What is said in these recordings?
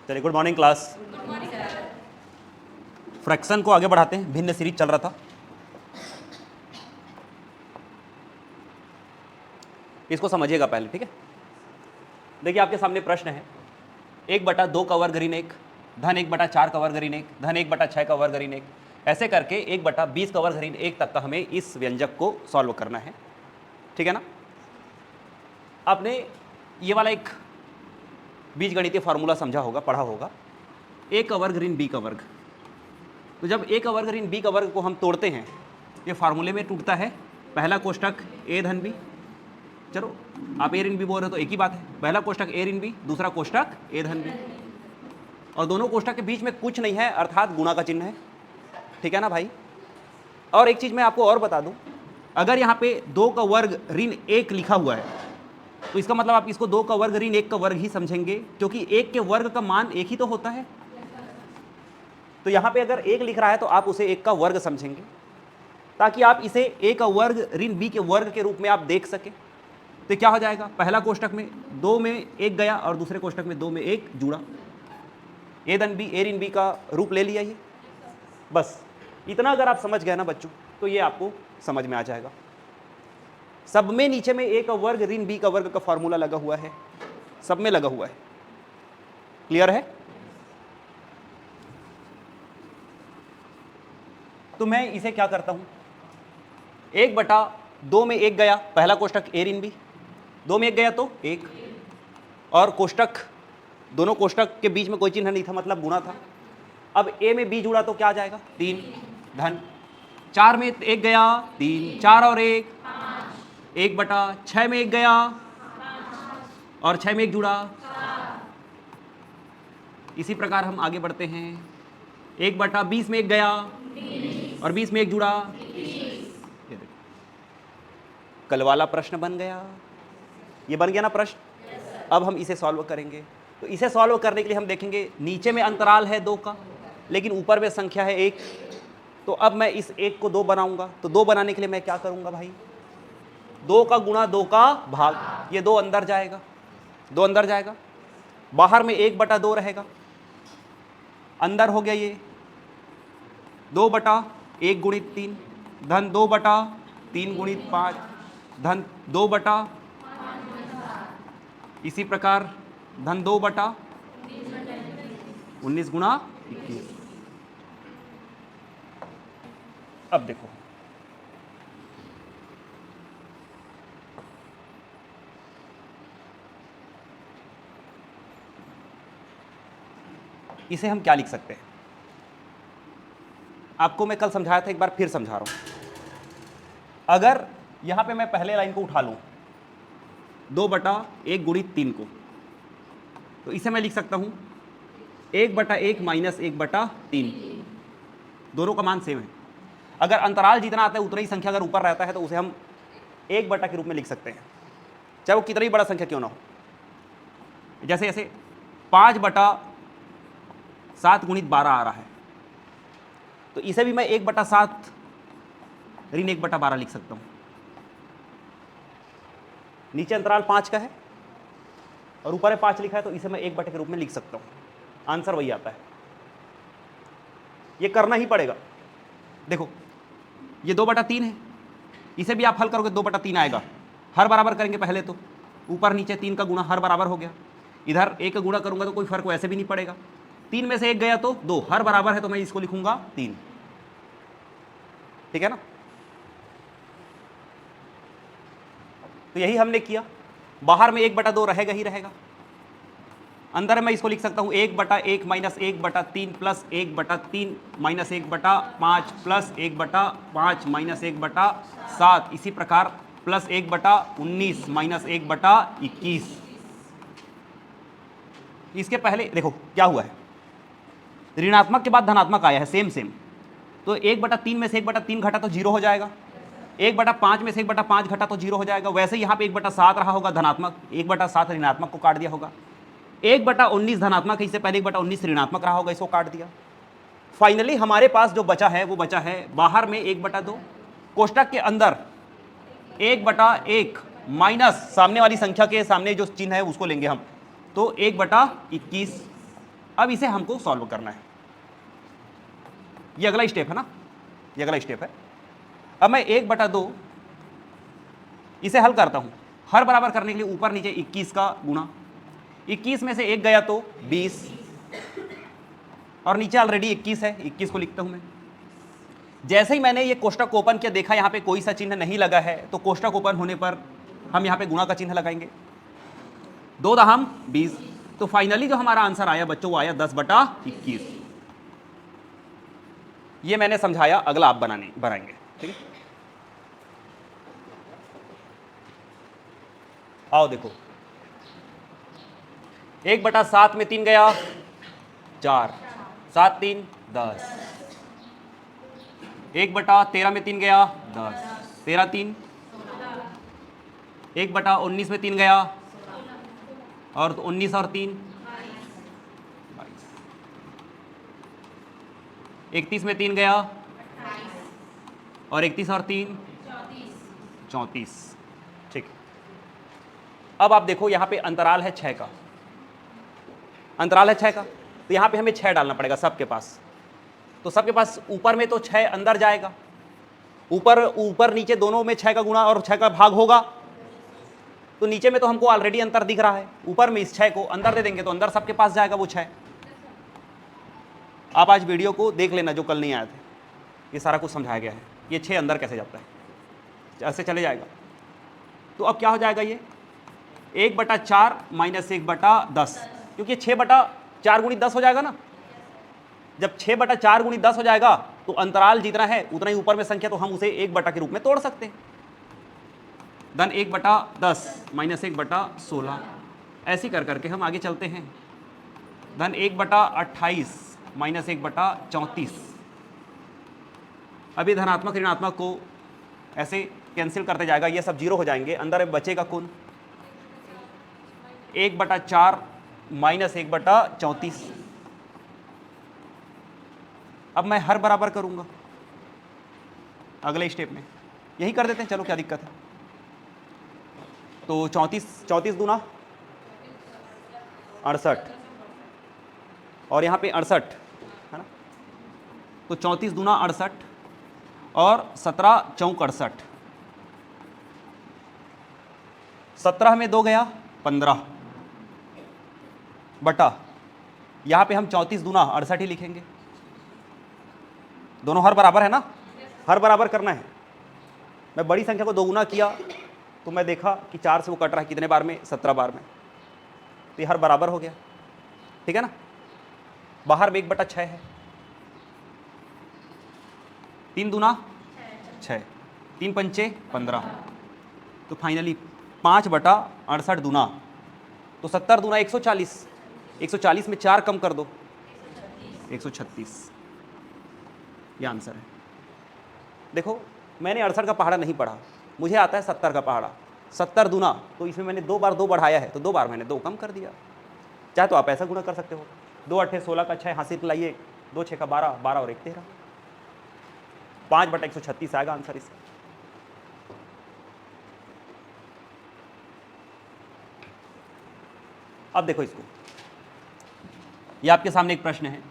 चलिए, good morning class. Fraction को आगे बढ़ाते हैं, भिन्न सीरीज चल रहा था। इसको समझिएगा पहले, ठीक है। देखिए आपके सामने प्रश्न है 1/2 का वर्ग ऋण 1 धन 1/4 का वर्ग ऋण 1 धन 1/6 का वर्ग ऋण 1, ऐसे करके 1/20 का वर्ग ऋण 1 तक का हमें इस व्यंजक को सॉल्व करना है, ठीक है ना। आपने ये वाला एक बीजगणितीय फार्मूला समझा होगा, पढ़ा होगा, a का वर्ग ऋण b का वर्ग। तो जब a का वर्ग ऋण b का वर्ग को हम तोड़ते हैं, ये फार्मूले में टूटता है। पहला कोष्टक a धन b, चलो आप a ऋण b बोल रहे हो तो एक ही बात है, पहला कोष्टक a ऋण b, दूसरा कोष्टक a धन b, और दोनों कोष्टक के बीच में कुछ नहीं है, अर्थात गुणा का चिन्ह है, ठीक है ना भाई। और एक चीज मैं आपको और बता दूं, अगर यहाँ पे 2 का वर्ग ऋण 1 लिखा हुआ है तो इसका मतलब आप इसको 2 का वर्ग ऋण 1 का वर्ग ही समझेंगे, क्योंकि 1 के वर्ग का मान 1 ही तो होता है। तो यहाँ पे अगर 1 लिख रहा है तो आप उसे 1 का वर्ग समझेंगे, ताकि आप इसे a का वर्ग ऋण b के वर्ग के रूप में आप देख सके। तो क्या हो जाएगा, पहला कोष्टक में 2 में 1 गया और दूसरे कोष्टक में 2 में 1 जुड़ा, a धन b, a ऋण b का रूप ले लिया ये। बस इतना अगर आप समझ गए ना बच्चों, तो ये आपको समझ में आ जाएगा। सब में नीचे में a का वर्ग ऋण b का वर्ग का फॉर्मूला लगा हुआ है, सब में लगा हुआ है, क्लियर है। तो मैं इसे क्या करता हूं, 1/2 में 1 गया, पहला कोष्टक a ऋण b, 2 में 1 गया तो 1, और कोष्टक, दोनों कोष्टक के बीच में कोई चिन्ह नहीं था, मतलब गुणा था। अब a में b जुड़ा तो क्या आ जाएगा, 3 धन 4 में 1 गया 3, 4 और 1 1/6 में 1 गया और 6 में 1 जुड़ा। इसी प्रकार हम आगे बढ़ते हैं, 1/20 में 1 गया और 20 में 1 जुड़ा। ये देखो, कल वाला प्रश्न बन गया, ये बन गया ना प्रश्न। अब हम इसे सॉल्व करेंगे। तो इसे सॉल्व करने के लिए हम देखेंगे, नीचे में अंतराल है 2 का, लेकिन ऊपर में संख्या है 1। तो अब मैं इस 1 को 2 बनाऊंगा। तो 2 बनाने के लिए मैं क्या करूंगा भाई, 2 का गुणा 2 का भाग, ये 2 अंदर जाएगा, 2 अंदर जाएगा, बाहर में 1/2 रहेगा, अंदर हो गया ये 2/1 गुणित 3 धन 2/3 गुणित 5 धन 2/, इसी प्रकार धन 2/19 गुणा 21। अब देखो, इसे हम क्या लिख सकते हैं, आपको मैं कल समझाया था, एक बार फिर समझा रहा हूं। अगर यहां पे मैं पहले लाइन को उठा लूं 2/1 गुणित 3 को, तो इसे मैं लिख सकता हूं 1/1 माइनस 1/3, दोनों का मान सेम है। अगर अंतराल जितना आता है उतना ही संख्या अगर ऊपर रहता है तो उसे हम 1/, के रूप में लिख सकते हैं, चाहे वो कितना ही बड़ा संख्या क्यों ना हो। जैसे ऐसे 5/7 गुणित 12 आ रहा है, तो इसे भी मैं 1/7 ऋण 1/12 लिख सकता हूं। नीचे अंतराल 5 का है और ऊपर है 5 लिखा है, तो इसे मैं 1/, के रूप में लिख सकता हूं। आंसर वही आता है, ये करना ही पड़ेगा। देखो ये 2/3 है, इसे भी आप हल करोगे 2/3 आएगा। हर बराबर करेंगे पहले, तो ऊपर नीचे 3 का गुणा हर बराबर हो गया। इधर 1 का गुणा करूंगा तो कोई फर्क वैसे भी नहीं पड़ेगा, 3 में से 1 गया तो 2, हर बराबर है तो मैं इसको लिखूंगा 3, ठीक है ना। तो यही हमने किया, बाहर में 1/2 रहेगा ही रहेगा, अंदर मैं इसको लिख सकता हूं 1/1 minus 1/3 plus 1/3 minus 1/5 plus 1/5 minus 1/7, इसी प्रकार प्लस 1/19 माइनस 1/21। इसके पहले देखो क्या हुआ है, ऋणात्मक के बाद धनात्मक आया है, सेम सेम। तो 1/3 में से 1/3 घटा तो 0 हो जाएगा, 1/5 में से 1/5 घटा तो 0 हो जाएगा। वैसे यहाँ पे 1/7 रहा होगा धनात्मक, 1/7 ऋणात्मक को काट दिया होगा। 1/19 धनात्मक है, इससे पहले 1/19 ऋणात्मक रहा होगा, इसको काट दिया। फाइनली हमारे पास जो बचा है वो बचा है बाहर में 1/2, कोष्टक के अंदर 1/1 माइनस सामने वाली संख्या के सामने जो चिन्ह है उसको लेंगे हम, तो 1/21। अब इसे हमको सॉल्व करना है, ये अगला स्टेप है ना, ये अगला स्टेप है। अब मैं 1/2 इसे हल करता हूं। हर बराबर करने के लिए ऊपर नीचे 21 का गुणा, 21 में से 1 गया तो 20, और नीचे ऑलरेडी 21 है, 21 को लिखता हूं मैं। जैसे ही मैंने ये कोष्टक ओपन किया, देखा यहाँ पे कोई सा चिन्ह नहीं लगा है, तो कोष्टक ओपन होने पर हम यहाँ पे गुणा का चिन्ह लगाएंगे। 2 दहम 20, तो फाइनली जो हमारा आंसर आया बच्चों वो आया 10/21। ये मैंने समझाया, अगला आप बनाएंगे, ठीक है। आओ देखो, 1/7 में 3 गया 4, 7 3 10, 1/13 में 3 गया 10, 13 3, 1/19 में 3 गया, और 19 और 3 22, 31 में 3 गया, और 31 और 3 34, ठीक। अब आप देखो यहाँ पे अंतराल है 6 का, अंतराल है 6 का, तो यहाँ पे हमें 6 डालना पड़ेगा सबके पास। तो सबके पास ऊपर में तो 6 अंदर जाएगा, ऊपर नीचे दोनों में 6 का गुणा और 6 का भाग होगा, तो नीचे में तो हमको ऑलरेडी अंतर दिख रहा है, ऊपर में इस 6 को अंदर दे देंगे तो अंदर सबके पास जाएगा वो 6। आप आज वीडियो को देख लेना जो कल नहीं आए थे, ये सारा कुछ समझाया गया है। ये 6 अंदर कैसे जाता है, ऐसे चले जाएगा। तो अब क्या हो जाएगा, ये 1/4 माइनस 1/10, क्योंकि 6/4 गुणी 10 हो जाएगा ना। जब 6/4 गुणी 10 हो जाएगा तो अंतराल जितना है उतना ही ऊपर में संख्या, तो हम उसे 1 के रूप में तोड़ सकते हैं। धन 1/10 माइनस 1/16, ऐसे कर करके हम आगे चलते हैं। धन 1/28 माइनस 1/34। अभी धनात्मक ऋणात्मक को ऐसे कैंसिल करते जाएगा, ये सब जीरो हो जाएंगे, अंदर बचेगा कुल 1/4 माइनस 1/34। अब मैं हर बराबर करूंगा अगले स्टेप में, यही कर देते हैं, चलो क्या दिक्कत है। तो 34 दूना 68, और यहाँ पे 68 है ना, तो 34 दूना 68 और 17 चौक 68, 17 में 2 गया 15 बटा, यहाँ पे हम 34 दूना 68 ही लिखेंगे, दोनों हर बराबर है ना, हर बराबर करना है। मैं बड़ी संख्या को 2 गुना किया तो मैं देखा कि 4 से वो कट रहा है कितने बार में, 17 बार में, तो ये हर बराबर हो गया, ठीक है ना। बाहर में 1/6 है, 3 दूना 6, 3 पंचे 15, तो फाइनली 5/68 दूना, तो 70 दूना 140, 140 में 4 कम कर दो 136, ये आंसर है। देखो मैंने 68 का पहाड़ा नहीं पढ़ा, मुझे आता है 70 का पहाड़ा। 70 दूना, तो इसमें मैंने 2 बार 2 बढ़ाया है, तो 2 बार मैंने 2 कम कर दिया। चाहे तो आप ऐसा गुणा कर सकते हो, 2 8 16 का 6 हासिल लाइए, 2 6 का 12, 12 और 1 13, 5/136 आएगा आंसर इसका। अब देखो इसको, ये आपके सामने एक प्रश्न है,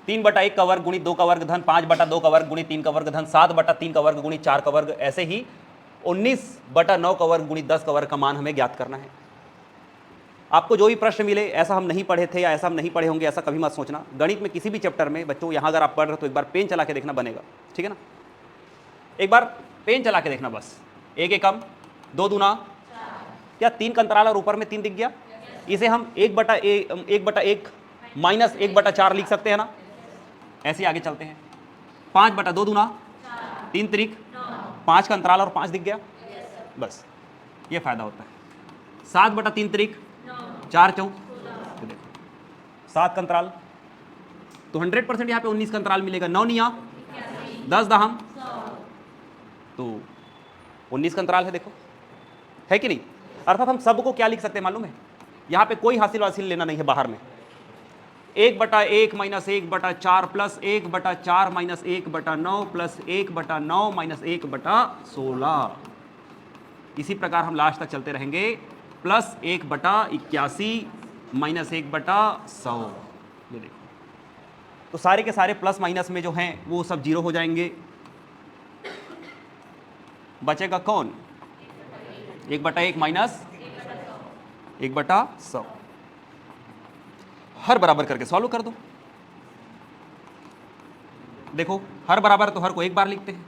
3/1 का वर्ग गुणी 2 का वर्ग धन 5/2 का वर्ग गुणी 3 का वर्ग धन 7/3 का वर्ग गुणी 4 का वर्ग, ऐसे ही 19/9 का वर्ग गुणी 10 का वर्ग का मान हमें ज्ञात करना है। आपको जो भी प्रश्न मिले, ऐसा हम नहीं पढ़े थे या ऐसा हम नहीं पढ़े होंगे, ऐसा कभी मत सोचना। गणित में किसी भी चैप्टर में बच्चों, यहाँ अगर आप पढ़ रहे हो तो एक बार पेन चला के देखना बनेगा, ठीक है ना। एक बार पेन चला के देखना बस। 1 एकम, 2 दूना, क्या 3 का अंतराल और ऊपर में 3 दिख गया, इसे हम 1/1 माइनस 1/4 लिख सकते हैं ना। ऐसे आगे चलते हैं, 5/2 दूना 3 त्रिक 5 का अंतराल और 5 दिख गया, बस ये फायदा होता है। 7/3 त्रिक 4 चौक, 7 का अंतराल, तो 100% यहाँ पे 19 का अंतराल मिलेगा। 9 निया 10 दहम, तो 19 का अंतराल है, देखो है कि नहीं। अर्थात हम सबको क्या लिख सकते हैं मालूम है, यहाँ पे कोई हासिल वासिल लेना नहीं है बाहर में। 1/1 minus 1/4 plus 1/4 minus 1/9 plus 1/9 minus 1/16, इसी प्रकार हम लास्ट तक चलते रहेंगे, प्लस 1/81 माइनस 1/100, ये देखो, तो सारे के सारे प्लस माइनस में जो हैं वो सब जीरो हो जाएंगे। बचेगा कौन? 1/1 माइनस 1/100। हर बराबर करके सॉल्व कर दो। देखो हर बराबर तो हर को एक बार लिखते हैं,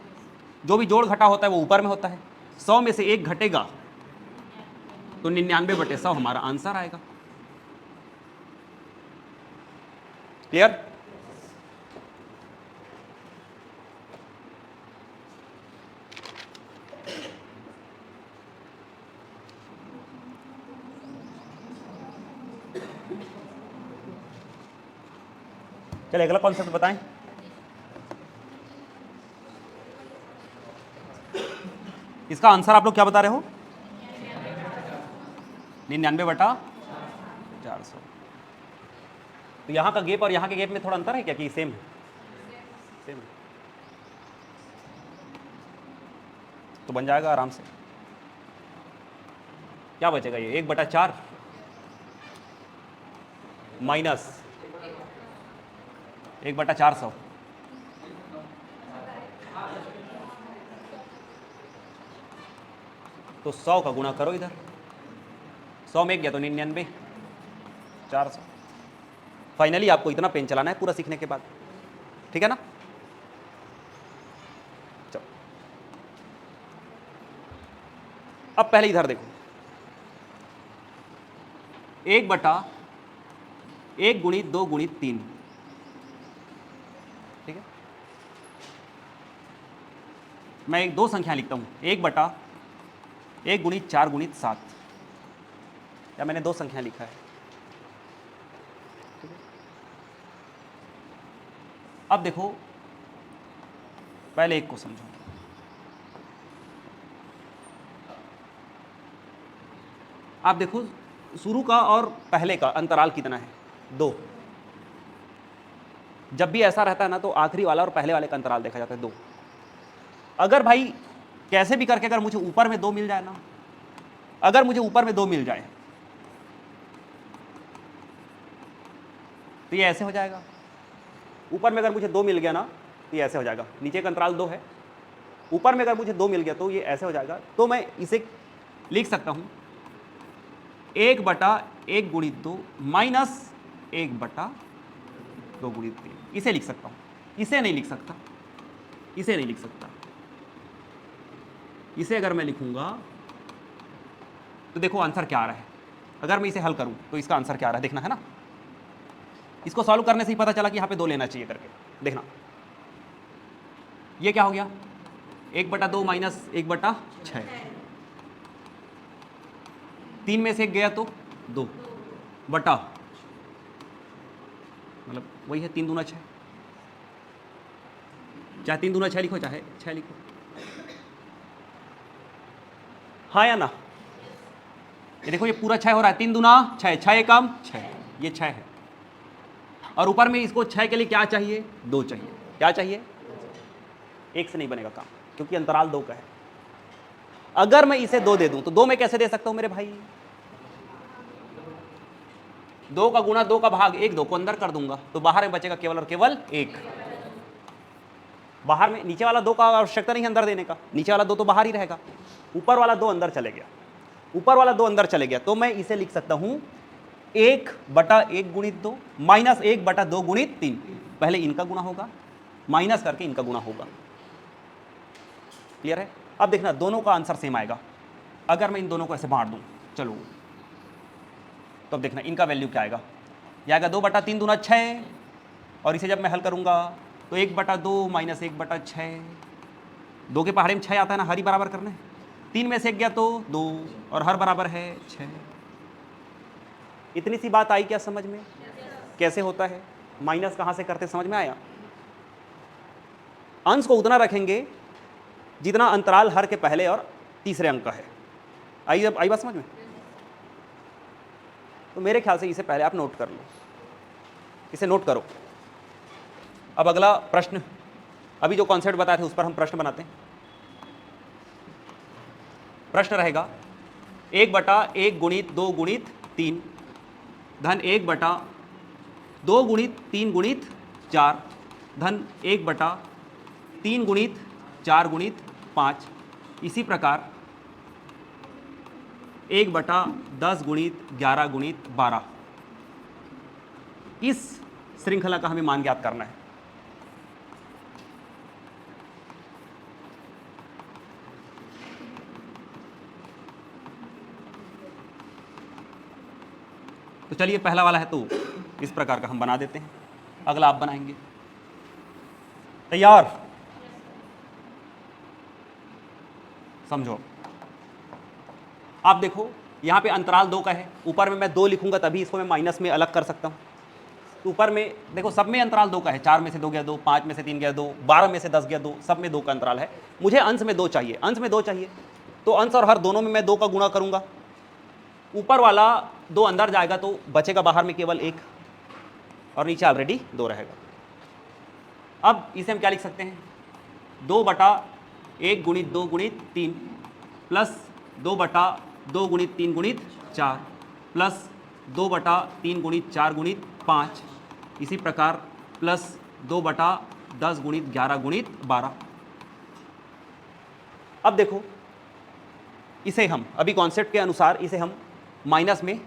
जो भी जोड़ घटा होता है वो ऊपर में होता है। 100 में से 1 घटेगा तो 99/100 हमारा आंसर आएगा। क्लियर? चलिए अगला कॉन्सेप्ट बताएं। इसका आंसर आप लोग क्या बता रहे हो? 99/400। तो यहाँ का गैप और यहाँ के गैप में थोड़ा अंतर है क्या कि सेम है? सेम है। तो बन जाएगा आराम से। क्या बचेगा? ये 1/4 माइनस 1/400। तो 100 का गुणा करो इधर, 100 में 1 गया तो 99, 400। फाइनली आपको इतना पेन चलाना है पूरा सीखने के बाद, ठीक है ना? चलो अब पहले इधर देखो, 1/1 गुणित 2 गुणित 3, ठीक है? मैं एक दो संख्या लिखता हूं, 1/1 गुणित 4 गुणित 7, या मैंने दो संख्या लिखा है। अब देखो पहले एक को समझो। आप देखो शुरू का और पहले का अंतराल कितना है? 2। जब भी ऐसा रहता है ना तो आखिरी वाला और पहले वाले का अंतराल देखा जाता है 2। अगर भाई कैसे भी करके अगर मुझे ऊपर में 2 मिल जाए ना, अगर मुझे ऊपर में 2 मिल जाए तो ये ऐसे हो जाएगा। ऊपर में अगर मुझे 2 मिल गया ना तो ये ऐसे हो जाएगा। नीचे का अंतराल 2 है, ऊपर में अगर मुझे 2 मिल गया तो ये ऐसे हो जाएगा। तो मैं इसे लिख सकता हूं 1/1 गुणित 2 माइनस 1/2 गुणित 3। इसे लिख सकता हूं, इसे नहीं लिख सकता, इसे नहीं लिख सकता। इसे अगर मैं लिखूंगा तो देखो आंसर क्या आ रहा है। अगर मैं इसे हल करूं तो इसका आंसर क्या आ रहा है देखना है ना। इसको सॉल्व करने से ही पता चला कि यहां पे 2 लेना चाहिए करके। देखना ये क्या हो गया, 1/2 माइनस 1/6। 3 में से 1 गया तो 2 बटा, मतलब वही है 3 दूना 6। चाहे 3 दूना 6 लिखो चाहे 6 लिखो, हाँ या ना? ये देखो ये पूरा 6 हो रहा है, 3 दूना 6, 6 एकम 6, ये 6 है। और ऊपर में इसको 6 के लिए क्या चाहिए? 2 चाहिए। क्या चाहिए? 1 से नहीं बनेगा काम, क्योंकि अंतराल 2 का है। अगर मैं इसे 2 दे दूं तो 2 में कैसे दे सकता हूं मेरे भाई? 2 का गुणा 2 का भाग 1, 2 को अंदर कर दूंगा तो बाहर में बचेगा केवल और केवल 1। बाहर में नीचे वाला 2 का आवश्यकता नहीं है अंदर देने का, नीचे वाला 2 तो बाहर ही रहेगा। ऊपर वाला 2 अंदर चले गया, ऊपर वाला 2 अंदर चले गया, तो मैं इसे लिख सकता हूं 1/1 गुणित 2 माइनस 1/2 गुणित 3। पहले इनका गुणा होगा, माइनस करके इनका गुणा होगा। क्लियर है? अब देखना दोनों का आंसर सेम आएगा। अगर मैं इन दोनों को ऐसे बांट दूं, चलो तो अब देखना इनका वैल्यू क्या आएगा। यह आएगा 2/3 दूना 6, और इसे जब मैं हल करूंगा तो 1/2 माइनस 1/6, 2 के पहाड़े में 6 आता है ना, हर ही बराबर करना है। 3 में से 1 गया तो 2, और हर बराबर है 6। इतनी सी बात आई क्या समझ में? कैसे होता है माइनस, कहां से करते समझ में आया? अंश को उतना रखेंगे जितना अंतराल हर के पहले और तीसरे अंक का है। आई बात समझ में? तो मेरे ख्याल से इसे पहले आप नोट कर लो, इसे नोट करो। अब अगला प्रश्न, अभी जो कॉन्सेप्ट बताए थे उस पर हम प्रश्न बनाते हैं। प्रश्न रहेगा 1/1 गुणित 2 गुणित 3 धन 1/2 2 गुणित 3 गुणित 4 धन 1/3 गुणित 4 गुणित 5, इसी प्रकार 1/10 गुणित 11 गुणित 12। इस श्रृंखला का हमें मान ज्ञात करना है। तो चलिए पहला वाला है तो इस प्रकार का हम बना देते हैं, अगला आप बनाएंगे। तैयार? समझो, आप देखो यहां पे अंतराल 2 का है, ऊपर में मैं 2 लिखूंगा तभी इसको मैं माइनस में अलग कर सकता हूं। तो ऊपर में देखो सब में अंतराल 2 का है, 4 में से 2 गया 2, 5 में से 3 गया 2, 12 में से 10 गया 2, सब में 2 का अंतराल है। मुझे अंश में 2 चाहिए, अंश में 2 चाहिए तो अंश और हर दोनों में मैं 2 का गुणा करूंगा। ऊपर वाला 2 अंदर जाएगा तो बचेगा बाहर में केवल 1 और नीचे ऑलरेडी 2 रहेगा। अब इसे हम क्या लिख सकते हैं, 2/1 गुणित 2 गुणित 3 प्लस 2/2 गुणित 3 गुणित 4 प्लस 2/3 गुणित 4 गुणित 5, इसी प्रकार प्लस 2/10 गुणित 11 गुणित 12। अब देखो इसे हम अभी कॉन्सेप्ट के अनुसार इसे हम माइनस में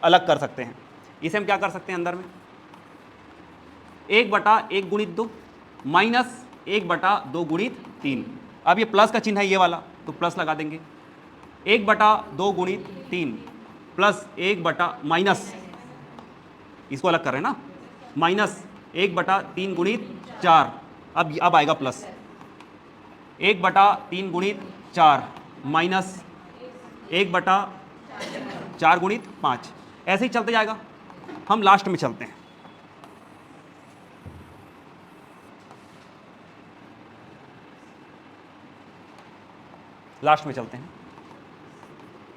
अलग कर सकते हैं। इसे हम क्या कर सकते हैं, अंदर में 1/1 गुणित 2 माइनस 1/2 गुणित 3। अब ये प्लस का चिन्ह है ये वाला तो प्लस लगा देंगे। 1/2 गुणित 3 प्लस 1 माइनस, इसको अलग कर रहे हैं ना, माइनस 1/3 गुणित 4। अब आएगा प्लस 1/3 गुणित 4 माइनस 1/4 गुणित 5। ऐसे ही चलते जाएगा। हम लास्ट में चलते हैं, लास्ट में चलते हैं।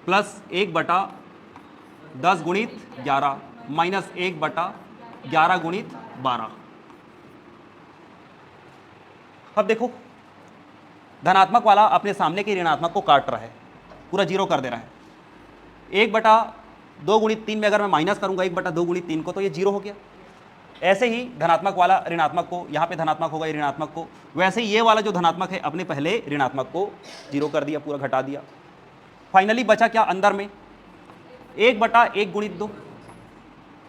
प्लस 1/10 गुणित 11 माइनस 1/11 गुणित 12। अब देखो धनात्मक वाला अपने सामने के ऋणात्मक को काट रहा है, पूरा जीरो कर दे रहा है। 1/2 गुणित 3 में अगर मैं माइनस करूंगा 1/2 गुणित 3 को तो ये जीरो हो गया। ऐसे ही धनात्मक वाला ऋणात्मक को, यहाँ पे धनात्मक होगा ये ऋणात्मक को, वैसे ही ये वाला जो धनात्मक है अपने पहले ऋणात्मक को जीरो कर दिया, पूरा घटा दिया। फाइनली बचा क्या अंदर में, 1/1 गुणित 2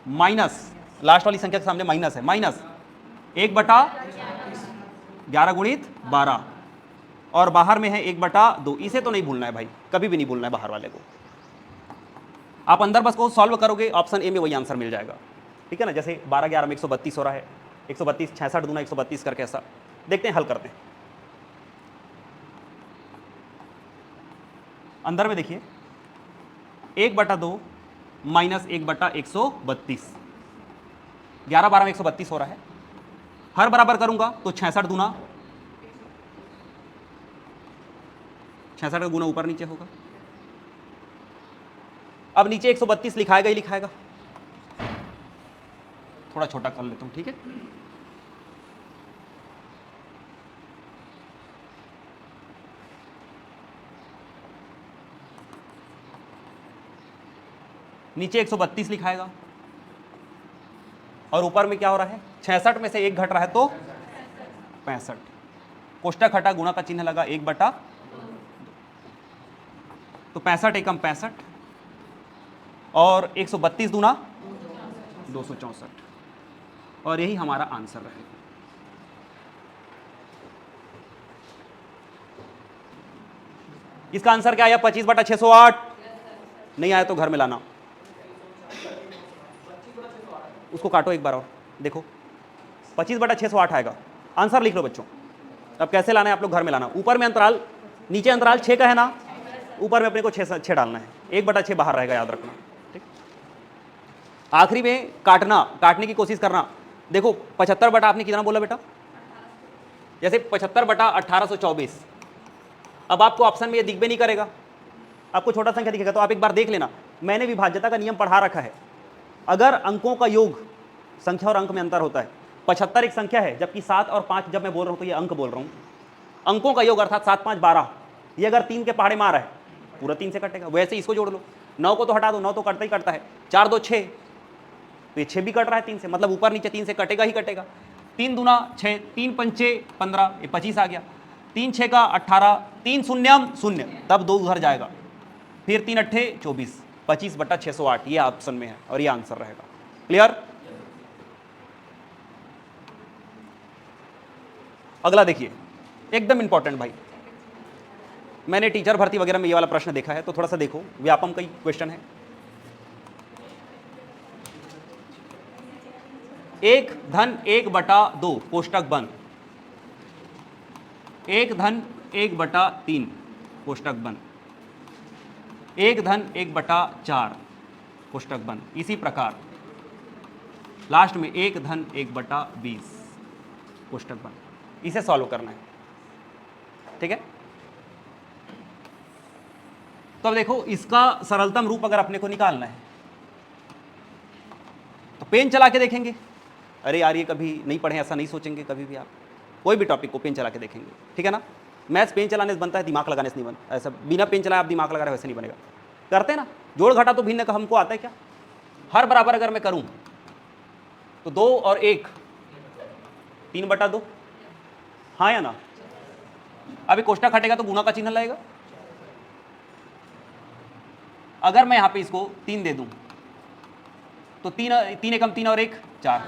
माइनस, लास्ट वाली संख्या के सामने माइनस है, माइनस 1/11 गुणित 12 और बाहर में है 1/2। इसे तो नहीं भूलना है भाई, कभी भी नहीं भूलना है बाहर वाले को। आप अंदर बस को सॉल्व करोगे ऑप्शन ए में वही आंसर मिल जाएगा, ठीक है ना। जैसे 12 11 में 132 हो रहा है, 132 66 दूना 132 करके ऐसा देखते हैं, हल करते हैं। अंदर में देखिए 1/2 माइनस 1/132, 11 12 में 132 हो रहा है। हर बराबर करूंगा तो 66 दूना 66 का गुना ऊपर नीचे होगा। अब नीचे 132 लिखाएगा ही लिखाएगा, थोड़ा छोटा कर लेता हूं, ठीक है। नीचे 132 लिखाएगा और ऊपर में क्या हो रहा है, 66 में से 1 घट रहा है तो 65। कोष्टक हटा, गुणा का चिन्ह लगा, 1/2 तो 65 एकम 65 और 132 दूना 264 और यही हमारा आंसर रहेगा। इसका आंसर क्या आया, 25/608। नहीं आया तो घर में लाना, उसको काटो एक बार और देखो, 25/608 आएगा। आंसर लिख लो बच्चों। अब कैसे लाना है आप लोग घर में लाना। ऊपर में अंतराल, नीचे अंतराल 6 का है ना, ऊपर में अपने को 6 डालना है, 1/6 बाहर रहेगा, याद रखना, ठीक। आखिरी में काटने की कोशिश करना। देखो 75 बटा आपने कितना बोला बेटा, जैसे 75/1824। अब आपको ऑप्शन में ये दिख भी नहीं करेगा, आपको छोटा संख्या दिखेगा तो आप एक बार देख लेना। मैंने विभाज्यता का नियम पढ़ा रखा है। अगर अंकों का योग, संख्या और अंक में अंतर होता है। 75 एक संख्या है, जबकि 7 और 5 जब मैं बोल रहा हूं तो ये अंक बोल रहा हूं। अंकों का योग अर्थात 7 5 12, ये अगर 3 के पहाड़े मार है पूरा 3 से कटेगा। वैसे इसको जोड़ लो, 9 को तो हटा दो, 9 तो कटता ही कटता है, 4 2 6, तो ये 6 भी कट रहा है 3 से, मतलब ऊपर नीचे 3 से कटेगा ही कटेगा। 3 दूना 6, 3 पंचे 15, ये 25 आ गया। 3 6 का 18, 3 शून्यम 0, तब 2 उधर जाएगा, फिर 3 अट्ठे 24, 25/608 ये ऑप्शन में है और ये आंसर रहेगा। क्लियर? अगला देखिए, एकदम इंपॉर्टेंट भाई, मैंने टीचर भर्ती वगैरह में ये वाला प्रश्न देखा है, तो थोड़ा सा देखो, व्यापम का ही क्वेश्चन है। 1 धन 1/2 कोष्टक बंद, 1 धन 1/3 कोष्टक बंद, 1 धन 1/4 कोष्टक बंद। इसी प्रकार लास्ट में 1 धन 1/20 कोष्टक बंद। इसे सॉल्व करना है, ठीक है? तो अब देखो, इसका सरलतम रूप अगर अपने को निकालना है तो पेन चला के देखेंगे। अरे यार, ये कभी नहीं पढ़े ऐसा नहीं सोचेंगे कभी भी आप, कोई भी टॉपिक को पेन चला के देखेंगे, ठीक है ना? मैथ्स पेन चलाने से बनता है, दिमाग लगाने से नहीं बनता। ऐसा बिना पेन चलाए आप दिमाग लगा रहे वैसे नहीं बनेगा। करते हैं ना, जोड़ घटा तो भिन्न का हमको आता है क्या? हर बराबर अगर मैं करूं तो 2 और 1 3/2, हाँ या ना? अभी कोष्टक हटेगा तो गुणा का चिन्ह लगेगा। अगर मैं यहां पे इसको 3 दे दूं तो 3 एकम 3 और 1 4,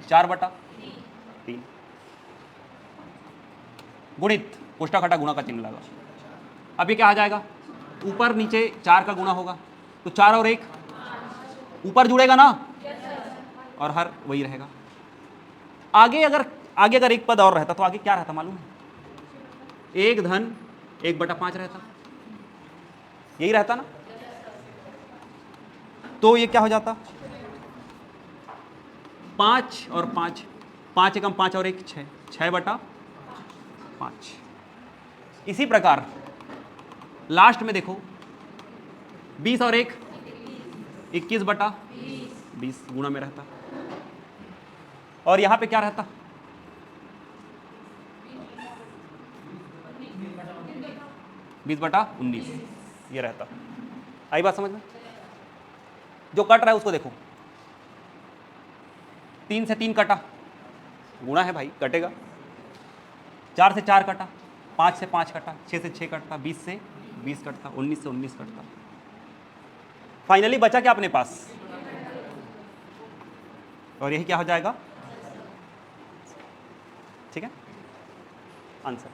4/3 गुणित कोष्टक हटा गुणा का चिन्ह लगा। अब ये क्या आ जाएगा? ऊपर नीचे 4 का गुणा होगा तो 4 और 1 ऊपर जुड़ेगा ना, और हर वही रहेगा। आगे अगर एक पद और रहता तो आगे क्या रहता मालूम है? 1 धन 1/5 रहता, यही रहता ना। तो ये क्या हो जाता? 5 और 5, 5 एकम 5 और 1 6, 6/5। इसी प्रकार लास्ट में देखो, 20 और 1 21/20 गुणा में रहता, और यहां पे क्या रहता? 20/19 ये रहता। आई बात समझ में? जो कट रहा है उसको देखो, 3 से 3 कटा, गुणा है भाई, कटेगा। 4 से 4 कटा, 5 से 5 कटा, 6 से 6 कटता, 20 से 20 कटता, 19 से 19 कटता। फाइनली बचा क्या अपने पास? और यही क्या हो जाएगा? ठीक है, आंसर।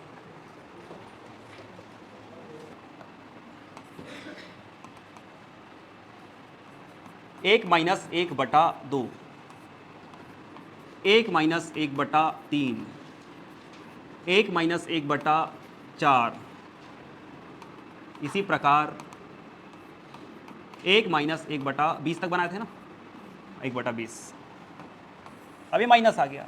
एक माइनस 1/2, 1 माइनस 1/3, 1 माइनस 1/4, इसी प्रकार 1 माइनस 1/20 तक बनाए थे ना, 1/20। अभी माइनस आ गया,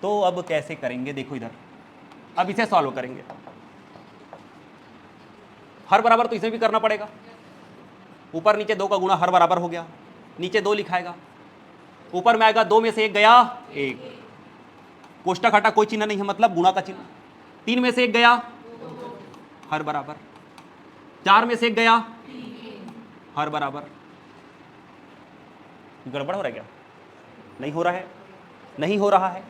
तो अब कैसे करेंगे? देखो इधर, अब इसे सॉल्व करेंगे। हर बराबर तो इसे भी करना पड़ेगा। ऊपर नीचे 2 का गुणा हर बराबर हो गया, नीचे 2 लिखाएगा, ऊपर में आएगा 2 में से 1 गया 1, कोष्टक हटा कोई चिन्ह नहीं है, मतलब गुणा का चिन्ह। 3 में से 1 गया हर बराबर, 4 में से 1 गया हर बराबर। गड़बड़ हो रहा है क्या? नहीं हो रहा है, नहीं हो रहा है।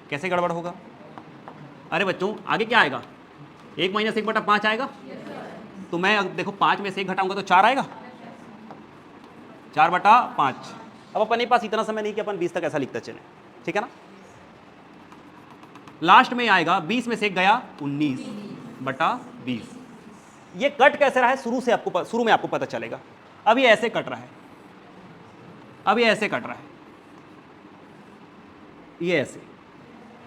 कैसे गड़बड़ होगा? अरे बच्चों, आगे क्या आएगा? 1 माइनस 1/5 आएगा, तो मैं देखो 5 में से 1 घटाऊंगा तो 4 आएगा, 4/5। अब अपने पास इतना समय नहीं कि अपन 20 तक ऐसा लिखते चले, ठीक है ना? लास्ट में आएगा 20 में से 1 गया 19/20। ये कट कैसे रहा है शुरू में आपको पता चलेगा। अब ये ऐसे कट रहा है, अब ये ऐसे कट रहा है, ये ऐसे,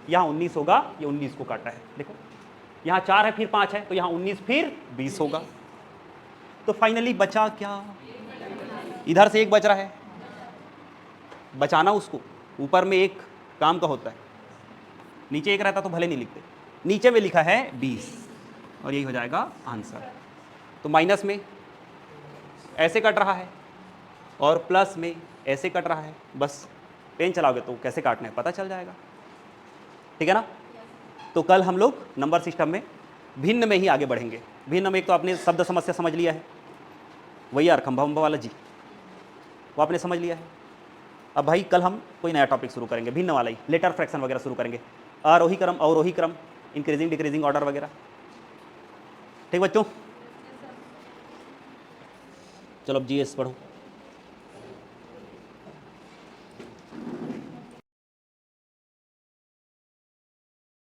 यहां 19 होगा, ये 19 को काटा है। देखो यहां 4 है फिर 5 है, तो यहां 19 फिर 20 होगा। तो फाइनली बचा क्या? इधर से 1 बच रहा है, बचाना उसको। ऊपर में 1 काम का होता है, नीचे 1 रहता तो भले नहीं लिखते, नीचे में लिखा है 20, और यही हो जाएगा आंसर। तो माइनस में ऐसे कट रहा है और प्लस में ऐसे कट रहा है, बस पेन चलाओगे तो कैसे काटना है पता चल जाएगा, ठीक है ना? तो कल हम लोग नंबर सिस्टम में भिन्न में ही आगे बढ़ेंगे। भिन्न में एक तो आपने शब्द समस्या समझ लिया है, वही यार खंभा वंभा वाला जी, वो आपने समझ लिया है। अब भाई कल हम कोई नया टॉपिक शुरू करेंगे, भिन्न वाला ही, लेटर फ्रैक्शन वगैरह शुरू करेंगे, आरोही क्रम अवरोही क्रम, इंक्रीजिंग डिक्रीजिंग ऑर्डर वगैरह। ठीक बच्चों, चलो अब जीएस पढ़ो।